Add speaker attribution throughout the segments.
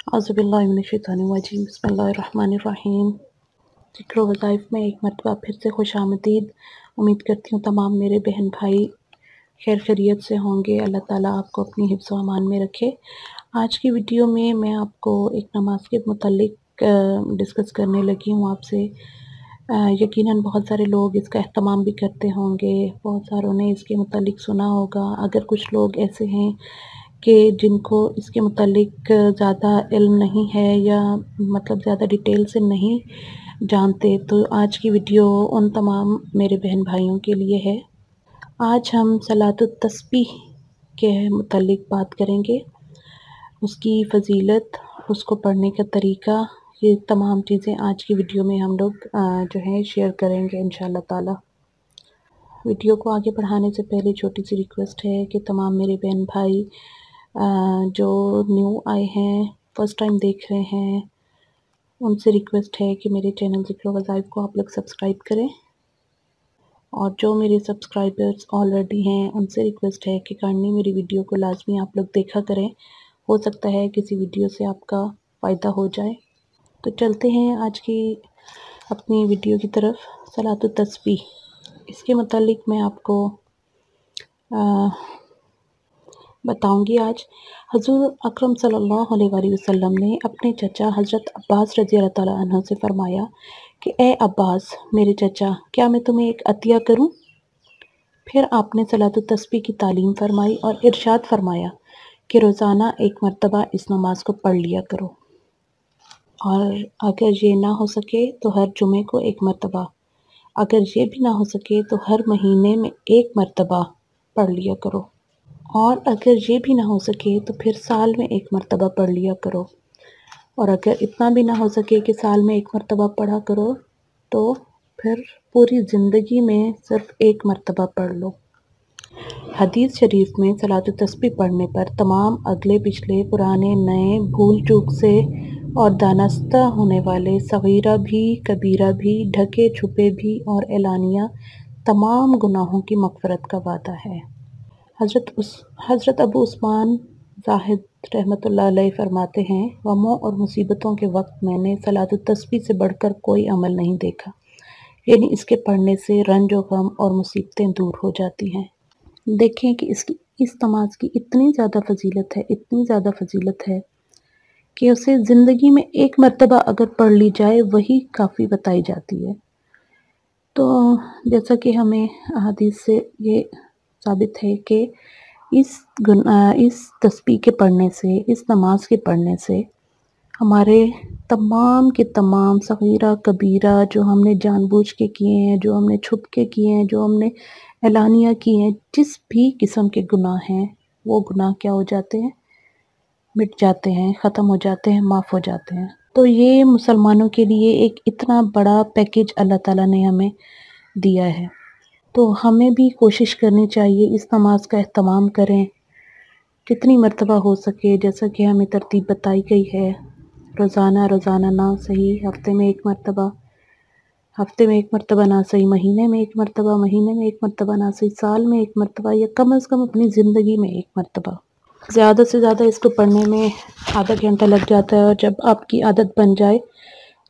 Speaker 1: औज़ुबिल्लाहिमिनश्शैतानिर्रजीम बिस्मिल्लाहिर्रहमानिर्रहीम। ज़िक्र वज़ाइफ में एक मरतबा फिर से खुशामदीद। उम्मीद करती हूँ तमाम मेरे बहन भाई खैर खैरियत से होंगे। अल्लाह ताला आपको अपनी हिफ्ज़ व अमान में रखे। आज की वीडियो में मैं आपको एक नमाज के मुतालिक डिस्कस करने लगी हूँ आपसे। यकीनन बहुत सारे लोग इसका एहतमाम भी करते होंगे, बहुत सारों ने इसके मुतालिक सुना होगा। अगर कुछ लोग ऐसे हैं कि जिनको इसके मुतालिक ज़्यादा इल्म नहीं है या मतलब ज़्यादा डिटेल से नहीं जानते, तो आज की वीडियो उन तमाम मेरे बहन भाइयों के लिए है। आज हम सलातुत तस्बीह के मुतालिक बात करेंगे, उसकी फ़जीलत, उसको पढ़ने का तरीका, ये तमाम चीज़ें आज की वीडियो में हम लोग जो है शेयर करेंगे इंशाअल्लाह ताला। वीडियो को आगे बढ़ाने से पहले छोटी सी रिक्वेस्ट है कि तमाम मेरे बहन भाई जो न्यू आए हैं, फर्स्ट टाइम देख रहे हैं, उनसे रिक्वेस्ट है कि मेरे चैनल ज़िक्र वज़ाइफ को आप लोग सब्सक्राइब करें। और जो मेरे सब्सक्राइबर्स ऑलरेडी हैं, उनसे रिक्वेस्ट है कि काइंडली मेरी वीडियो को लाजमी आप लोग देखा करें। हो सकता है किसी वीडियो से आपका फ़ायदा हो जाए। तो चलते हैं आज की अपनी वीडियो की तरफ। सलातुत तस्बीह, इसके मुतालिक मैं आपको बताऊंगी आज। हज़ूर अकरम सल्लल्लाहु अलैहि वसल्लम ने अपने चचा हज़रत अब्बास रज़ी अल्लाह ताला अन्हु से फ़रमाया कि ए अब्बास मेरे चचा, क्या मैं तुम्हें एक अतिया करूं? फिर आपने सलातुत तस्बीह की तालीम फ़रमाई और इरशाद फ़रमाया कि रोज़ाना एक मरतबा इस नमाज को पढ़ लिया करो, और अगर ये ना हो सके तो हर जुमे को एक मरतबा, अगर ये भी ना हो सके तो हर महीने में एक मरतबा पढ़ लिया करो, और अगर ये भी ना हो सके तो फिर साल में एक मरतबा पढ़ लिया करो, और अगर इतना भी ना हो सके कि साल में एक मरतबा पढ़ा करो तो फिर पूरी ज़िंदगी में सिर्फ़ एक मरतबा पढ़ लो। हदीस शरीफ में सलातुत तस्बीह पढ़ने पर तमाम अगले पिछले पुराने नए भूल चूक से और दानस्ता होने वाले सगीरा भी कबीरा भी ढके छुपे भी और एलानिया तमाम गुनाहों की मग़फ़िरत का वादा है। हज़रत अबू उस्मान ज़ाहिद रहमतुल्लाह अलैह फरमाते हैं, गमों और मुसीबतों के वक्त मैंने सलातुत तस्बीह से बढ़कर कोई अमल नहीं देखा, यानी इसके पढ़ने से रंज और गम और मुसीबतें दूर हो जाती हैं। देखें कि इस नमाज की इतनी ज़्यादा फ़जीलत है, इतनी ज़्यादा फ़जीलत है कि उसे ज़िंदगी में एक मरतबा अगर पढ़ ली जाए वही काफ़ी बताई जाती है। तो जैसा कि हमें हदीस से ये साबित है कि इस तस्बीह के पढ़ने से, इस नमाज के पढ़ने से हमारे तमाम के तमाम सगीरा कबीरा जो हमने जानबूझ के किए हैं, जो हमने छुप के किए हैं, जो हमने एलानिया किए हैं, जिस भी किस्म के गुनाह हैं, वो गुनाह क्या हो जाते हैं, मिट जाते हैं, ख़त्म हो जाते हैं, माफ़ हो जाते हैं। तो ये मुसलमानों के लिए एक इतना बड़ा पैकेज अल्लाह ताला ने हमें दिया है। तो हमें भी कोशिश करनी चाहिए, इस नमाज का एहतमाम करें जितनी मरतबा हो सके, जैसा कि हमें तरतीब बताई गई है। रोज़ाना ना सही हफ़्ते में एक मरतबा, हफ़्ते में एक मरतबा ना सही महीने में एक मरतबा, महीने में एक मरतबा ना सही साल में एक मरतबा, या कम से कम अपनी ज़िंदगी में एक मरतबा। ज़्यादा से ज़्यादा इसको पढ़ने में आधा घंटा लग जाता है, और जब आपकी आदत बन जाए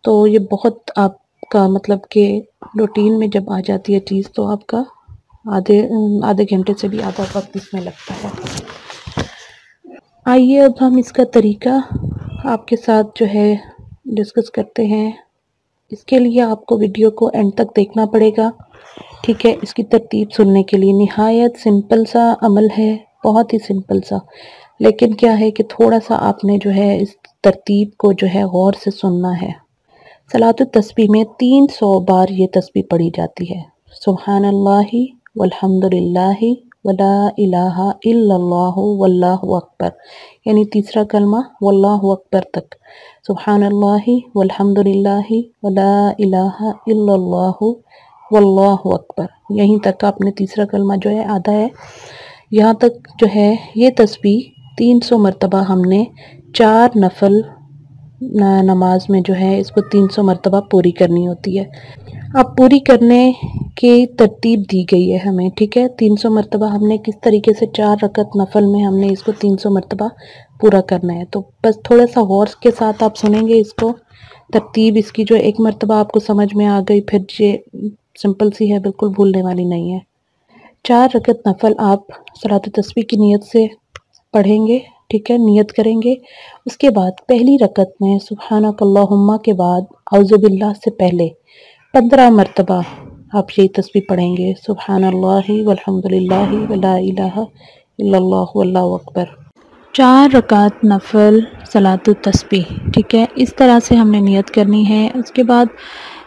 Speaker 1: तो ये बहुत आपका मतलब कि रूटीन में जब आ जाती है चीज़, तो आपका आधे घंटे से भी आधा वक्त इसमें लगता है। आइए अब हम इसका तरीका आपके साथ जो है डिस्कस करते हैं। इसके लिए आपको वीडियो को एंड तक देखना पड़ेगा, ठीक है। इसकी तरतीब सुनने के लिए निहायत सिंपल सा अमल है, बहुत ही सिंपल सा, लेकिन क्या है कि थोड़ा सा आपने जो है इस तरतीब को जो है गौर से सुनना है। सलातुत तस्बीह में 300 बार ये तस्बीह पढ़ी जाती है। सुब्हानल्लाहि वल्हम्दुलिल्लाहि वला इलाहा इल्लल्लाहु वल्लाहु अकबर, यानी तीसरा कलमा वल्लाहु अकबर तक। सुब्हानल्लाहि वल्हम्दुलिल्लाहि वला इलाहा इल्लल्लाहु वल्लाहु अकबर, यहीं तक आपने तीसरा कलमा जो है आधा है, यहाँ तक जो है ये तस्बीह 300 मरतबा हमने 4 नफल नमाज में जो है इसको 300 मरतबा पूरी करनी होती है। अब पूरी करने की तरतीब दी गई है हमें, ठीक है। 300 मरतबा हमने किस तरीके से 4 रकत नफल में हमने इसको 300 मरतबा पूरा करना है। तो बस थोड़ा सा गौर के साथ आप सुनेंगे इसको, तरतीब इसकी जो एक मरतबा आपको समझ में आ गई, फिर ये सिंपल सी है, बिल्कुल भूलने वाली नहीं है। 4 रकत नफल आप सलात तस्बीह की नीयत से पढ़ेंगे, ठीक है, नियत करेंगे। उसके बाद पहली रकत में सुब्हानकल्लाहुम्मा के बाद औज़ुबिल्लाह से पहले 15 मरतबा आप यही तस्बीह पढ़ेंगे, सुब्हानल्लाहि वल्हम्दुलिल्लाहि वला इलाहा इल्लल्लाहु वल्लाहु अकबर। 4 रकात नफल सलातु तस्बीह, ठीक है, इस तरह से हमने नियत करनी है। उसके बाद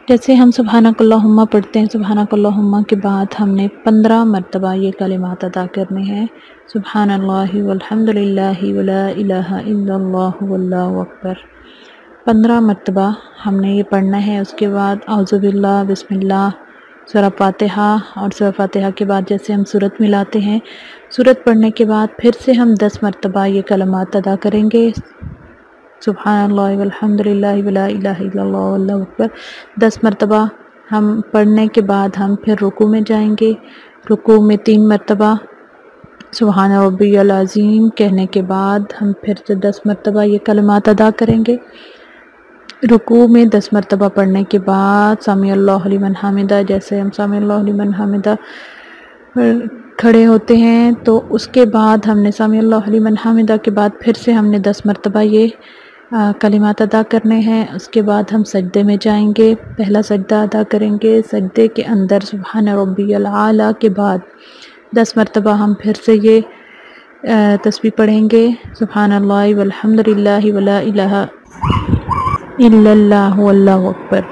Speaker 1: जैसे हम सुब्हानकल्लाहुम्मा पढ़ते हैं, सुब्हानकल्लाहुम्मा के बाद हमने 15 मरतबा ये कलिमात अदा करने हैं, सुब्हानल्लाहि वल्हम्दुलिल्लाहि वला इलाहा इल्लल्लाहु वल्लाहु अकबर। 15 मरतबा हमने ये पढ़ना है। उसके बाद औज़ुबिल्लाह, बिस्मिल्लाह, सूरह फातिहा, और सूरह फातिहा के बाद जैसे हम सूरत मिलाते हैं, सूरत पढ़ने के बाद फिर से हम 10 मरतबा ये कलमात अदा करेंगे, सुब्हानल्लाहि वल्हम्दुलिल्लाहि वला इलाहा इल्लल्लाहु वल्लाहु अकबर। 10 मरतबा हम पढ़ने के बाद हम फिर रुकू में जाएंगे। रुकू में 3 मरतबा सुब्हान रब्बियल अज़ीम कहने के बाद हम फिर से 10 मरतबा ये कलमात अदा करेंगे। रुकू में 10 मरतबा पढ़ने के बाद सामी अल्लाहु लिमन हामिदा, जैसे हम सामी अल्लाहु लिमन हामिदा खड़े होते हैं, तो उसके बाद हमने सामी अल्लाहु लिमन हामिदा के बाद फिर से हमने 10 मरतबा ये कलिमात अदा करने हैं। उसके बाद हम सजदे में जाएंगे, पहला सजदा अदा करेंगे। सजदे के अंदर सुब्हान रब्बियल आला के बाद 10 मरतबा हम फिर से ये तस्बीह पढ़ेंगे, सुब्हानल्लाहि वल्हम्दुलिल्लाहि वला इलाहा इल्लल्लाहु वल्लाहु अकबर।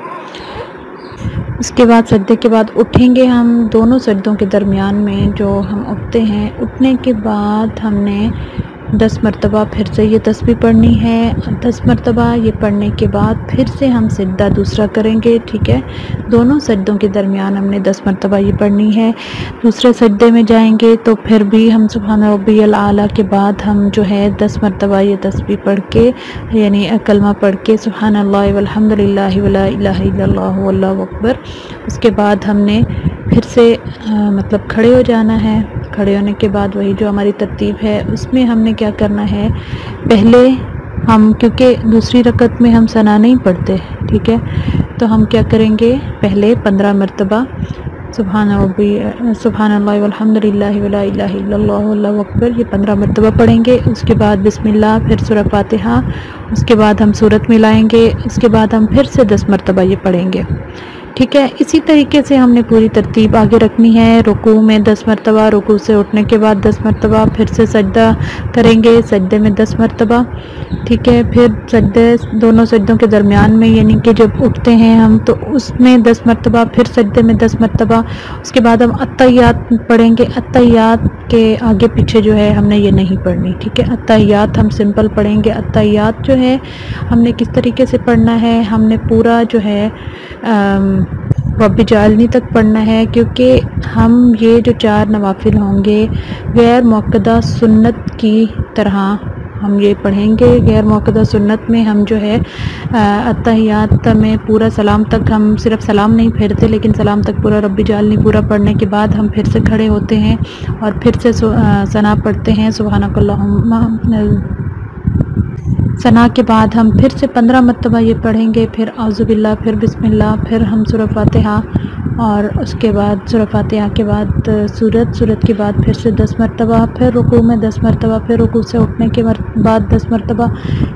Speaker 1: उसके बाद सजदे के बाद उठेंगे हम। दोनों सजदों के दरमियान में जो हम उठते हैं, उठने के बाद हमने 10 मरतबा फिर से ये तस्बीह पढ़नी है। 10 मरतबा ये पढ़ने के बाद फिर से हम सजदा दूसरा करेंगे, ठीक है। दोनों सजदों के दरमियान हमने 10 मरतबा ये पढ़नी है। दूसरे सजदे में जाएंगे तो फिर भी हम सुब्हान रब्बियल आला के बाद हम जो है 10 मरतबा ये तस्बीह पढ़ के, यानी कलमा पढ़ के, सुब्हानल्लाहि वल्हम्दुलिल्लाहि वला इलाहा इल्लल्लाहु वल्लाहु अकबर। उसके बाद हमने फिर से मतलब खड़े हो जाना है। खड़े होने के बाद वही जो हमारी तरतीब है उसमें हमने क्या करना है, पहले हम, क्योंकि दूसरी रकत में हम सना नहीं पढ़ते, ठीक है, तो हम क्या करेंगे, पहले 15 मरतबा सुब्हानल्लाहि वल्हम्दुलिल्लाहि वला इलाहा इल्लल्लाहु वल्लाहु अकबर, ये 15 मरतबा पढ़ेंगे। उसके बाद बिस्मिल्लाह, फिर सूरह फातिहा, उसके बाद हम सूरत मिलाएंगे। उसके बाद हम फिर से 10 मरतबा ये पढ़ेंगे, ठीक है। इसी तरीके से हमने पूरी तरतीब आगे रखनी है। रुकू में 10 मरतबा, रुकू से उठने के बाद 10 मरतबा, फिर से सजदा करेंगे, सजदे में 10 मरतबा, ठीक है। फिर सजदे, दोनों सजदों के दरमियान में, यानी कि जब उठते हैं हम तो उसमें 10 मरतबा, फिर सजदे में 10 मरतबा। उसके बाद हम अत्तहियात पढ़ेंगे। अत्तहियात के आगे पीछे जो है हमने ये नहीं पढ़नी, ठीक है। अत्तहियात हम सिंपल पढ़ेंगे। अत्तहियात जो है हमने किस तरीके से पढ़ना है, हमने पूरा जो है रब्बी जालनी तक पढ़ना है, क्योंकि हम ये जो 4 नवाफिल होंगे गैर मुअक्कदा सुन्नत की तरह हम ये पढ़ेंगे। गैर मुअक्कदा सुन्नत में हम जो है अत्तहियात में पूरा सलाम तक हम सिर्फ सलाम नहीं फेरते, लेकिन सलाम तक पूरा रब्बी जालनी पूरा पढ़ने के बाद हम फिर से खड़े होते हैं और फिर से सना पढ़ते हैं, सुब्हानकल्लाहुम्मा। सना के बाद हम फिर से 15 मरतबा ये पढ़ेंगे, फिर औज़ुबिल्लाह, फिर बिस्मिल्लाह, फिर हम सूरह फातिहा, और उसके बाद सूरह फातिहा के बाद सूरत के बाद फिर से 10 मरतबा, फिर रुकू में 10 मरतबा, फिर रुकू से उठने के बाद 10 मरतबा।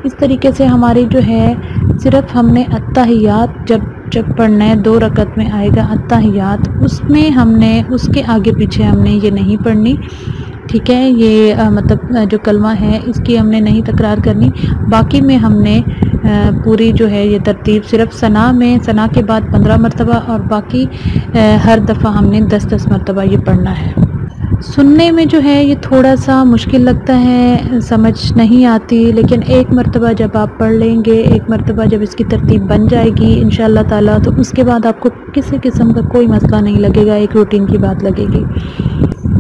Speaker 1: इस तरीके से हमारी जो है सिर्फ हमने अत्तहियात जब पढ़ना है, 2 रकत में आएगा अत्तहियात, उसमें हमने उसके आगे पीछे हमने ये नहीं पढ़नी, ठीक है। ये मतलब जो कलमा है इसकी हमने नहीं तकरार करनी। बाकी में हमने पूरी जो है ये तरतीब सिर्फ सना के बाद 15 मरतबा, और बाकी हर दफ़ा हमने 10-10 मरतबा ये पढ़ना है। सुनने में जो है ये थोड़ा सा मुश्किल लगता है, समझ नहीं आती, लेकिन एक मरतबा जब आप पढ़ लेंगे, एक मरतबा जब इसकी तरतीब बन जाएगी इंशाअल्लाह ताला, तो उसके बाद आपको किसी किस्म का कोई मसला नहीं लगेगा, एक रूटीन की बात लगेगी।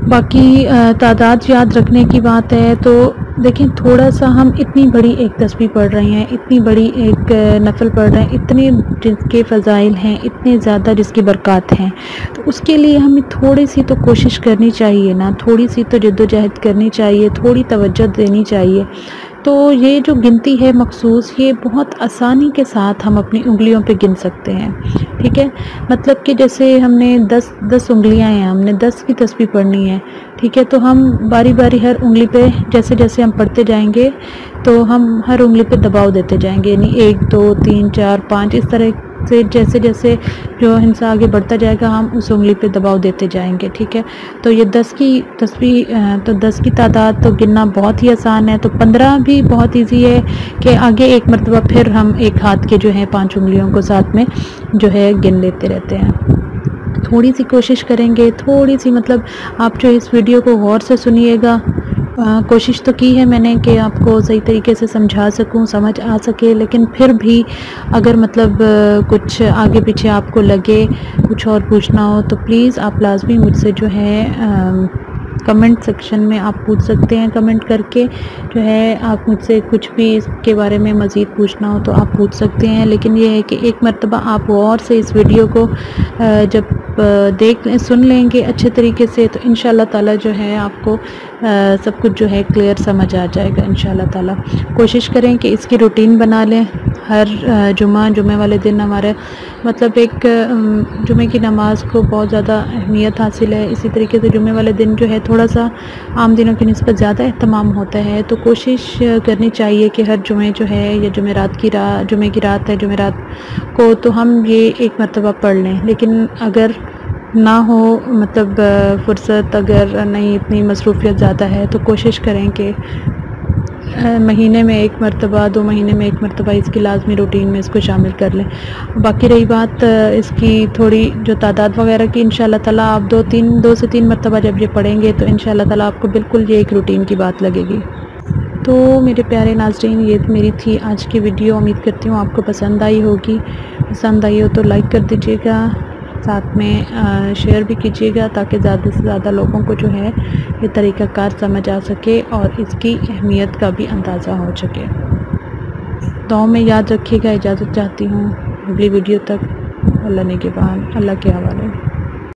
Speaker 1: बाकी तादाद याद रखने की बात है तो देखें, थोड़ा-सा हम इतनी बड़ी एक तस्बीह पढ़ रहे हैं, इतनी बड़ी एक नफ़ल पढ़ रहे हैं, इतने जिसके फ़ज़ाइल हैं, इतने ज़्यादा जिसकी बरक़ात हैं, तो उसके लिए हमें थोड़ी-सी तो कोशिश करनी चाहिए ना, थोड़ी-सी तो जद्दोजहद करनी चाहिए, थोड़ी तवज्जो देनी चाहिए। तो ये जो गिनती है मख़सूस, ये बहुत आसानी के साथ हम अपनी उँगलियों पे गिन सकते हैं, ठीक है? मतलब कि जैसे हमने 10 उँगलियाँ हैं, हमने 10 की तस्बीह पढ़नी है, ठीक है? तो हम बारी-बारी हर उँगली पे जैसे-जैसे हम पढ़ते जाएँगे, तो हम हर उँगली पे दबाव देते जाएँगे, यानी 1, 2, 3, 4, 5 इस तरह से जैसे-जैसे जो इंसान आगे बढ़ता जाएगा, हम उस उँगली पे दबाव देते जाएँगे, ठीक है? तो ये 10 की तस्बीह तो 10 की तादाद तो गिनना बहुत ही आसान है, तो 15 भी बहुत ईज़ी है कि आगे एक मरतबा फिर हम एक हाथ के जो हैं 5 उँगलियों को साथ में जो है गिन लेते रहते हैं। थोड़ी-सी कोशिश करेंगे, थोड़ी-सी मतलब आप जो इस वीडियो को गौर से सुनिएगा। कोशिश तो की है मैंने कि आपको सही तरीके से समझा सकूं, समझ आ सके, लेकिन फिर भी अगर मतलब कुछ आगे पीछे आपको लगे, कुछ और पूछना हो, तो प्लीज़ आप लाज़मी मुझसे जो है कमेंट सेक्शन में आप पूछ सकते हैं। कमेंट करके जो है आप मुझसे कुछ भी इसके बारे में मज़ीद पूछना हो तो आप पूछ सकते हैं। लेकिन ये है कि एक मरतबा आप गौर से इस वीडियो को जब सुन लेंगे अच्छे तरीके से, तो इंशाअल्लाह ताला जो है आपको सब कुछ जो है क्लियर समझ आ जाएगा इंशाअल्लाह ताला। कोशिश करें कि इसकी रूटीन बना लें। हर जुमे वाले दिन हमारे मतलब एक जुमे की नमाज़ को बहुत ज़्यादा अहमियत हासिल है। इसी तरीके से जुमे वाले दिन जो है थोड़ा-सा आम दिनों की निस्बत ज़्यादा एहतमाम होता है, तो कोशिश करनी चाहिए कि हर जुमे जो है या जुमे की रात है, जुमेरात को तो हम ये एक मरतबा पढ़ लें। लेकिन अगर ना हो मतलब फ़ुर्सत अगर नहीं, इतनी मसरूफ़ियत ज़्यादा है, तो कोशिश करें कि महीने में 1 मरतबा, 2 महीने में 1 मरतबा इसकी लाज़मी रूटीन में इसको शामिल कर लें। बाकी रही बात इसकी थोड़ी जो तादाद वग़ैरह की, इंशाअल्लाह ताला आप 2 से 3 मरतबा जब ये पढ़ेंगे तो इंशाअल्लाह ताला आपको बिल्कुल ये एक रूटीन की बात लगेगी। तो मेरे प्यारे नाज़रीन, ये मेरी थी आज की वीडियो। उम्मीद करती हूँ आपको पसंद आई होगी। पसंद आई हो तो लाइक कर दीजिएगा, साथ में शेयर भी कीजिएगा, ताकि ज़्यादा से ज़्यादा लोगों को जो है ये तरीक़ाकार समझ आ सके और इसकी अहमियत का भी अंदाज़ा हो सके। दुआ में याद रखिएगा। इजाज़त चाहती हूँ अगली वीडियो तक। अल्लाह निगहबान, अल्लाह के हवाले।